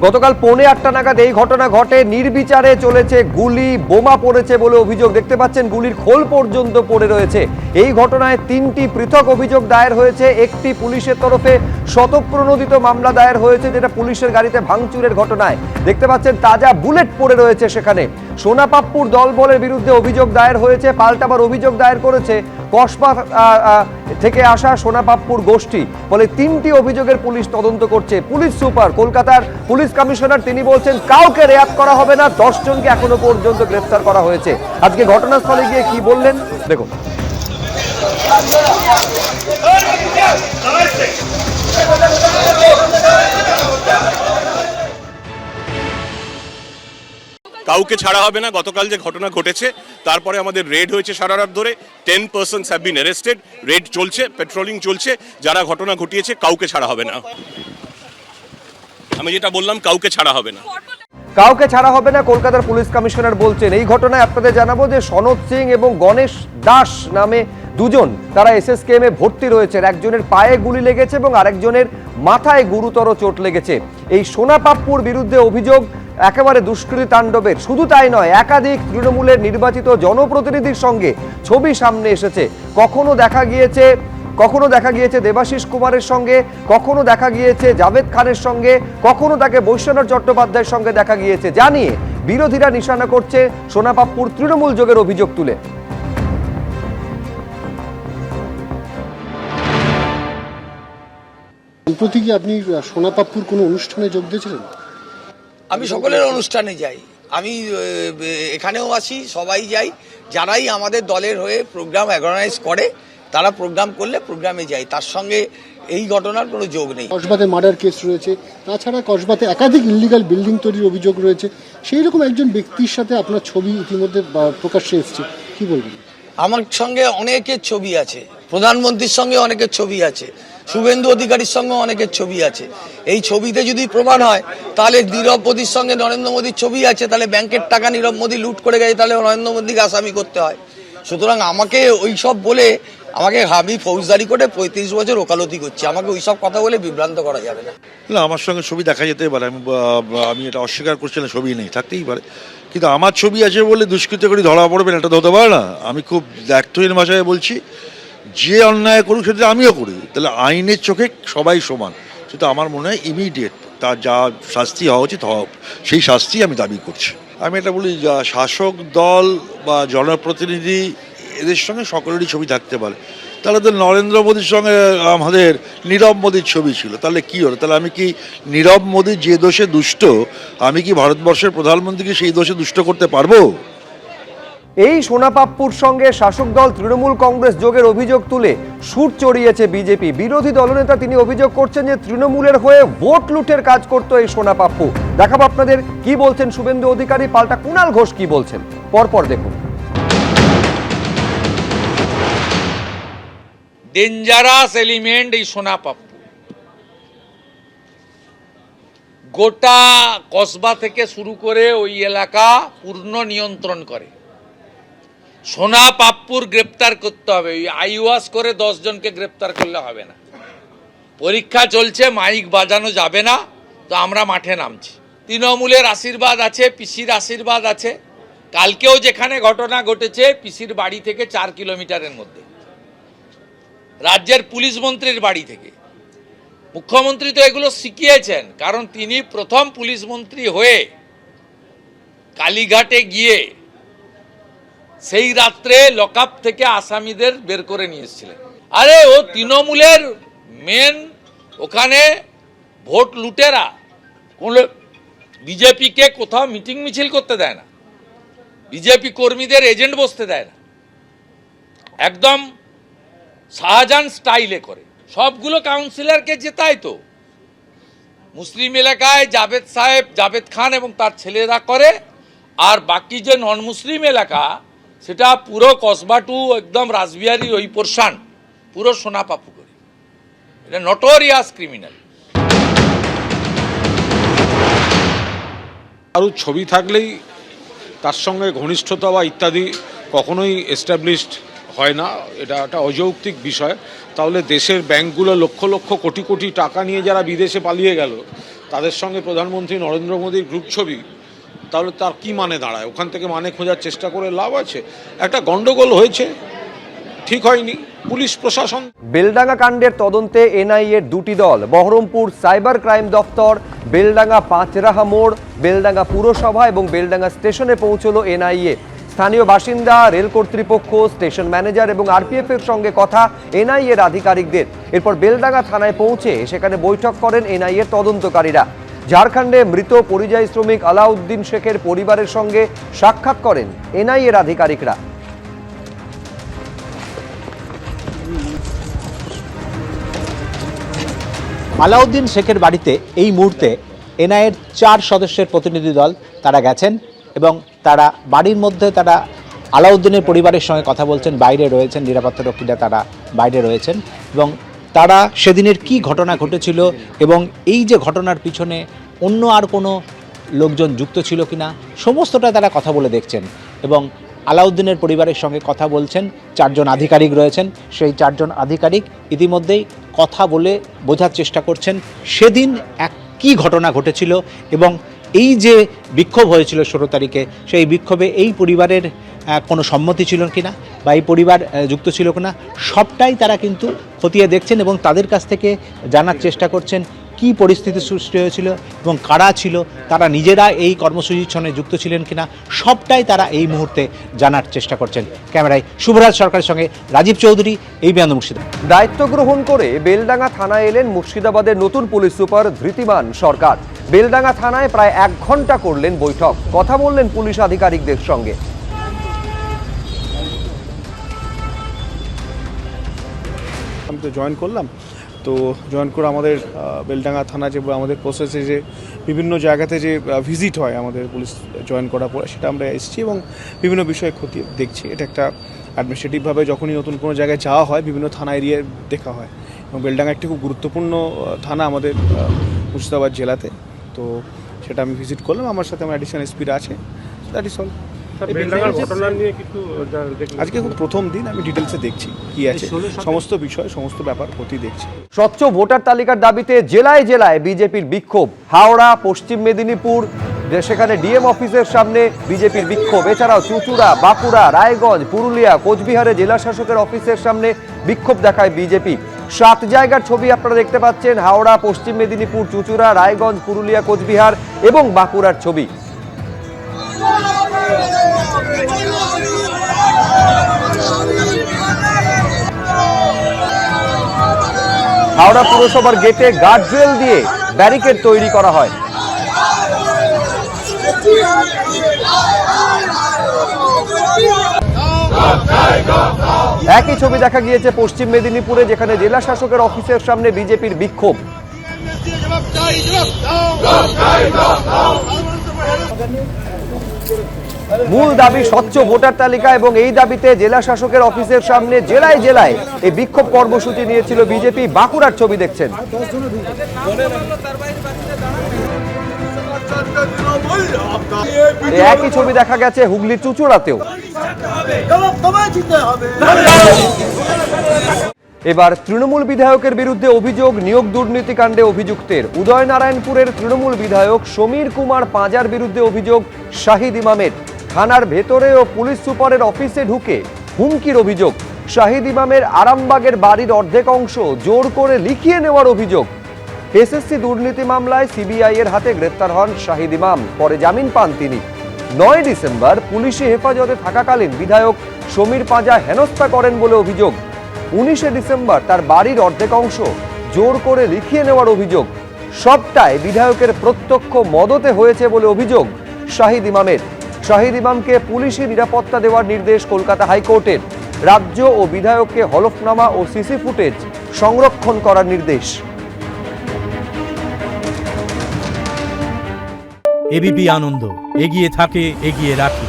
গতকাল 8:45 নাগাদ এই ঘটনা ঘটে। নির্বিচারে চলেছে গুলি, বোমা পড়েছে বলে অভিযোগ। দেখতে পাচ্ছেন গুলির খোল পর্যন্ত পড়ে রয়েছে। এই ঘটনায় 3টি পৃথক অভিযোগ দায়ের হয়েছে। একটি পুলিশের তরফে স্বতঃপ্রণোদিত মামলা দায়ের হয়েছে, যেটা পুলিশের গাড়িতে ভাঙচুরের ঘটনায়। দেখতে পাচ্ছেন তাজা বুলেট পড়ে রয়েছে সেখানে। সোনাপাপ্পুর দলবলের বিরুদ্ধে অভিযোগ দায়ের হয়েছে। পাল্টাবার অভিযোগ দায়ের করেছে কসবা থেকে আসা সোনাপাপ্পুর গোষ্ঠী। ফলে 3টি অভিযোগের পুলিশ তদন্ত করছে। পুলিশ সুপার, কলকাতার পুলিশ কমিশনার, তিনি বলছেন কাউকে রেয়াত করা হবে না। 10 জনকে এখনো পর্যন্ত গ্রেফতার করা হয়েছে। আজকে ঘটনাস্থলে গিয়ে কি বললেন দেখুন। কাউকে ছাড়া হবে না। গতকাল যে ঘটনা ঘটেছে তারপরে আমাদের রেড হয়েছে সারা রাত ধরে। 10 persons have been arrested. Red চলছে, পেট্রোলিং চলছে। যারা ঘটনা ঘটিয়েছে কাউকে ছাড়া হবে না। আমি যেটা বললাম, কাউকে ছাড়া হবে না, কাউকে ছাড়া হবে না, কলকাতার পুলিশ কমিশনার বলছেন। এই ঘটনায় আপনাদের জানাবো যে সনদ সিং এবং গণেশ দাস নামে দুজন, তারা এসএসকেএম এ ভর্তি রয়েছেন। একজনের পায়ে গুলি লেগেছে এবং আরেকজনের মাথায় গুরুতর চোট লেগেছে। এই সোনাপাপ্পুর বিরুদ্ধে অভিযোগ একেবারে দুষ্কৃতী তাণ্ডবের। শুধু তাই নয়, একাধিক তৃণমূলের নির্বাচিত জনপ্রতিনিধির সঙ্গে ছবি সামনে এসেছে। কখনো দেখা গিয়েছে দেবাশিস কুমারের সঙ্গে, কখনো দেখা গিয়েছে জাভেদ খানের সঙ্গে, কখনো তাকে বৈশ্বনাথ চট্টোপাধ্যায়ের সঙ্গে দেখা গিয়েছে। জানিয়ে বিরোধীরা নিশানা করছে সোনাপাপ্পুর তৃণমূল যোগের অভিযোগ তুলে। সম্প্রতি কি আপনি সোনাপাপ্পুর কোনো অনুষ্ঠানে যোগ দিয়েছিলেন? আমি সকলের অনুষ্ঠানে যাই, আমি এখানেও আসি, সবাই যাই। যারাই আমাদের দলের হয়ে প্রোগ্রাম অর্গানাইজ করে, তারা প্রোগ্রাম করলে প্রোগ্রামে যাই। তার সঙ্গে এই ঘটনার কোনো যোগ নেই। কসবাতে মার্ডার কেস রয়েছে, তাছাড়া কসবাতে একাধিক ইলিগাল বিল্ডিং তৈরির অভিযোগ রয়েছে। সেই রকম একজন ব্যক্তির সাথে আপনার ছবি ইতিমধ্যে প্রকাশ্যে এসেছে, কি বলবেন? আমার সঙ্গে অনেকের ছবি আছে, প্রধানমন্ত্রীর সঙ্গে অনেকের ছবি আছে, শুভেন্দু অধিকারীর সঙ্গে অনেকের ছবি আছে। এই ছবিতে যদি প্রমাণ হয় তাহলে নীরব মোদীর সঙ্গে নরেন্দ্র মোদীর ছবি আছে, তাহলে ব্যাংকের টাকা নীরব মোদী লুট করে গেছে, তাহলে নরেন্দ্র মোদীকে আসামি করতে হয়। সুতরাং আমাকে ওই সব বলে আমি ফৌজদারি করে 35 বছর ওকালতি করছি, আমাকে ওই সব কথা বলে বিভ্রান্ত করা যাবে না। না, আমার সঙ্গে ছবি দেখা যেতেই পারে, আমি এটা অস্বীকার করছি না, ছবি নেই, থাকতেই পারে। কিন্তু আমার ছবি আছে বলে দুষ্কৃতকারী ধরা পড়বেন, এটা তো হতে পারে না। আমি খুব দায়িত্বহীন ভাষায় বলছি, যে অন্যায় করুক সেটা আমিও করি, তাহলে আইনের চোখে সবাই সমান। সেটা আমার মনে হয় ইমিডিয়েট তার যা শাস্তি হওয়া উচিত সেই শাস্তি আমি দাবি করছি। আমি এটা বলি, শাসক দল বা জনপ্রতিনিধি এদের সঙ্গে সকলেরই ছবি থাকতে পারে। তাহলে তো নরেন্দ্র মোদীর সঙ্গে আমাদের নীরব মোদীর ছবি ছিল, তাহলে কি হলো? তাহলে আমি কি নীরব মোদী যে দোষে দুষ্ট, আমি কি ভারতবর্ষের প্রধানমন্ত্রীকে সেই দোষে দুষ্ট করতে পারবো? এই সোনাপাপ্পুর সঙ্গে শাসক দল তৃণমূল কংগ্রেস যোগের অভিযোগ তুলে সুর চড়িয়েছে বিজেপি। বিরোধী দলনেতা তিনি অভিযোগ করছেন যে তৃণমূলের হয়ে ভোট লুটের কাজ করতো এই সোনাপাপ্পু। দেখাবো আপনাদের কি বলছেন শুভেন্দু অধিকারী, পাল্টা কুণাল ঘোষ কি বলছেন, পরপর দেখুন। ডেঞ্জারাস এলিমেন্ট এই সোনাপাপ্পু। গোটা কসবা থেকে শুরু করে ওই এলাকা পূর্ণ নিয়ন্ত্রণ করে। সোনাপাপ্পুর গ্রেপ্তার করতে হবে। ওই আইওয়াস করে 10 জনকে গ্রেপ্তার করলে হবে না। পরীক্ষা চলছে, মাইক বাজানো যাবে না, তো আমরা মাঠে নামছি। তৃণমূলের আশীর্বাদ আছে, পিসির আশীর্বাদ আছে। কালকেও যেখানে ঘটনা ঘটেছে পিসির বাড়ি থেকে 4 কিলোমিটারের মধ্যে, রাজ্যের পুলিশ মন্ত্রীর বাড়ি থেকে। মুখ্যমন্ত্রী তো এগুলো শিখিয়েছেন, কারণ তিনি প্রথম পুলিশ মন্ত্রী হয়ে কালীঘাটে গিয়ে সেই রাত্রে লকআপ থেকে আসামিদের বের করে নিয়ে এসেছিলেন। আরে ও তৃণমূলের মেন ওখানে ভোট লুটেরা। বিজেপিকে কোথাও মিটিং মিছিল করতে দেয় না, বিজেপি কর্মীদের এজেন্ট বসতে দেয় না, একদম শাহজাহান স্টাইলে করে। সবগুলো কাউন্সিলরকে জেতায় তো মুসলিম এলাকায় জাভেদ খান এবং তার ছেলেরা করে, আর বাকি যে নন মুসলিম এলাকা সেটা পুরো কসবা টু একদম রাসবিহারি ওই পোর্শন পুরো সোনাপাপ্পু করে। এটা নটোরিয়াস ক্রিমিনাল। কারো ছবি থাকলেই তার সঙ্গে ঘনিষ্ঠতা বা ইত্যাদি কখনোই এস্টাবলিশড হয় না, এটা একটা অযৌক্তিক বিষয়। তাহলে দেশের ব্যাংকগুলো লক্ষ লক্ষ কোটি কোটি টাকা নিয়ে যারা বিদেশে পালিয়ে গেল, তাদের সঙ্গে প্রধানমন্ত্রী নরেন্দ্র মোদীর গ্রুপ ছবি, তাহলে তার কি মানে দাঁড়ায়? ওখান থেকে মানে খোঁজার চেষ্টা করে লাভ আছে? একটা গন্ডগোল হয়েছে, ঠিক হয়নি, পুলিশ প্রশাসন। বেলডাঙ্গা কাণ্ডের তদন্তে এনআইএর দুটি দল, বহরমপুর সাইবার ক্রাইম দফতর, বেলডাঙ্গা পাঁচরাহা মোড়, বেলডাঙ্গা পুরসভা এবং বেলডাঙ্গা স্টেশনে পৌঁছলো এনআইএ। স্থানীয় বাসিন্দা, রেল কর্তৃপক্ষ, স্টেশন ম্যানেজার এবং আরপিএফ এর সঙ্গে কথা এনআইএর আধিকারিকদের। এরপর বেলডাঙ্গা থানায় পৌঁছে সেখানে বৈঠক করেন এনআইএর তদন্তকারীরা। ঝাড়খণ্ডে মৃত পরিযায়ী শ্রমিক আলাউদ্দিন শেখের পরিবারের সঙ্গে সাক্ষাৎ করেন এনআইএর আধিকারিকরা। আলাউদ্দিন শেখের বাড়িতে এই মুহূর্তে এনআইএর 4 সদস্যের প্রতিনিধি দল তারা গেছেন এবং তারা বাড়ির মধ্যে তারা আলাউদ্দিনের পরিবারের সঙ্গে কথা বলছেন, বাইরে রয়েছেন নিরাপত্তারক্ষীরা, তারা বাইরে রয়েছেন এবং তারা সেদিনের কি ঘটনা ঘটেছিল এবং এই যে ঘটনার পিছনে অন্য আর কোনো লোকজন যুক্ত ছিল কিনা সমস্তটা তারা কথা বলে দেখছেন এবং আলাউদ্দিনের পরিবারের সঙ্গে কথা বলছেন। 4 জন আধিকারিক রয়েছেন, সেই 4 জন আধিকারিক ইতিমধ্যেই কথা বলে বোঝার চেষ্টা করছেন সেদিন কি ঘটনা ঘটেছিল এবং এই যে বিক্ষোভ হয়েছিল 16 তারিখে, সেই বিক্ষোভে এই পরিবারের কোনো সম্মতি ছিল কিনা বা এই পরিবার যুক্ত ছিল কিনা, সবটাই তারা কিন্তু খতিয়ে দেখছেন এবং তাদের কাছ থেকে জানার চেষ্টা করছেন কি পরিস্থিতি সৃষ্টি হয়েছিল এবং কারা ছিল, তারা নিজেরা এই কর্মসূচির সঙ্গে যুক্ত ছিলেন কিনা, সবটাই তারা এই মুহূর্তে জানার চেষ্টা করছেন। ক্যামেরায় শুভরাজ সরকারের সঙ্গে রাজীব চৌধুরী, এই বিয়ান মুর্শিদাবাদ। দায়িত্ব গ্রহণ করে বেলডাঙ্গা থানায় এলেন মুর্শিদাবাদের নতুন পুলিশ সুপার ধৃতিমান সরকার। বেলডাঙ্গা থানায় প্রায় 1 ঘন্টা করলেন বৈঠক, কথা বললেন পুলিশ আধিকারিকদের সঙ্গে। আমি তো জয়েন করলাম, তো জয়েন করে আমাদের বেলডাঙ্গা থানা যে আমাদের প্রসেসে যে বিভিন্ন জায়গাতে যে ভিজিট হয় আমাদের পুলিশ জয়েন করার পরে, সেটা আমরা এসেছি এবং বিভিন্ন বিষয়ে খতিয়ে দেখছি। এটা একটা অ্যাডমিনিস্ট্রেটিভভাবে যখনই নতুন কোনো জায়গায় যাওয়া হয় বিভিন্ন থানা এরিয়ায় দেখা হয় এবং বেলডাঙ্গা একটি খুব গুরুত্বপূর্ণ থানা আমাদের মুর্শিদাবাদ জেলাতে। তো সেটা আমি ভিজিট করলাম, আমার সাথে আমার অ্যাডিশনাল এসপিরা আছে। That is all. আজকে খুব প্রথম দিন, আমি ডিটেলসে দেখছি কি আছে, সমস্ত বিষয় সমস্ত ব্যাপার প্রতি দেখছি। স্বচ্ছ ভোটার তালিকার দাবিতে জেলায় জেলায় বিজেপির বিক্ষোভ। হাওড়া, পশ্চিম মেদিনীপুর, সেখানে ডিএম অফিসের সামনে বিজেপির বিক্ষোভ। এছাড়াও চুঁচুড়া, বাঁকুড়া, রায়গঞ্জ, পুরুলিয়া, কোচবিহারে জেলা শাসকের অফিসের সামনে বিক্ষোভ দেখায় বিজেপি। 7 জায়গার ছবি আপনারা দেখতে পাচ্ছেন, হাওড়া, পশ্চিম মেদিনীপুর, চুঁচুড়া, রায়গঞ্জ, পুরুলিয়া, কোচবিহার এবং বাঁকুড়ার ছবি। হাওড়া পুরসভার গেটে গার্ডরেল দিয়ে ব্যারিকেড তৈরি করা হয়। একই ছবি দেখা গিয়েছে পশ্চিম মেদিনীপুরে, যেখানে জেলা শাসকের অফিসের সামনে বিজেপির বিক্ষোভ। মূল দাবি স্বচ্ছ ভোটার তালিকা এবং এই দাবিতে জেলা শাসকের অফিসের সামনে জেলায় জেলায় এই বিক্ষোভ কর্মসূচি নিয়েছিল বিজেপি। বাঁকুড়ার ছবি দেখছেন। একই ছবি দেখা গেছে হুগলির চুঁচুড়াতেও। এবার তৃণমূল বিধায়কের বিরুদ্ধে অভিযোগ, নিয়োগ দুর্নীতি কাণ্ডে অভিযুক্তের। উদয়নারায়ণপুরের তৃণমূল বিধায়ক সমীর কুমার পাঁজার বিরুদ্ধে অভিযোগ শাহিদ ইমামের। থানার ভেতরে ও পুলিশ সুপারের অফিসে ঢুকে হুমকির অভিযোগ। শাহিদ ইমামের আরামবাগের বাড়ির অর্ধেক অংশ জোর করে লিখিয়ে নেওয়ার অভিযোগ। এসএসসি দুর্নীতি মামলায় সিবিআই এর হাতে গ্রেপ্তার হন শাহিদ ইমাম, পরে জামিন পান তিনি। 9 ডিসেম্বর পুলিশি হেফাজতে থাকাকালীন বিধায়ক সমীর পাঁজা হেনস্থা করেন বলে অভিযোগ। 19 ডিসেম্বর তার বাড়ির অর্ধেক অংশ জোর করে লিখিয়ে নেওয়ার অভিযোগ। সবটাই বিধায়কের প্রত্যক্ষ মদতে হয়েছে বলে অভিযোগ শাহিদ ইমামের। শাহিদ ইমামকে পুলিশি নিরাপত্তা দেওয়ার নির্দেশ কলকাতা হাইকোর্টের। রাজ্য ও বিধায়ককে হলফনামা ও সিসি ফুটেজ সংরক্ষণ করার নির্দেশ। এবিপি আনন্দ, এগিয়ে থাকে, এগিয়ে রাখে।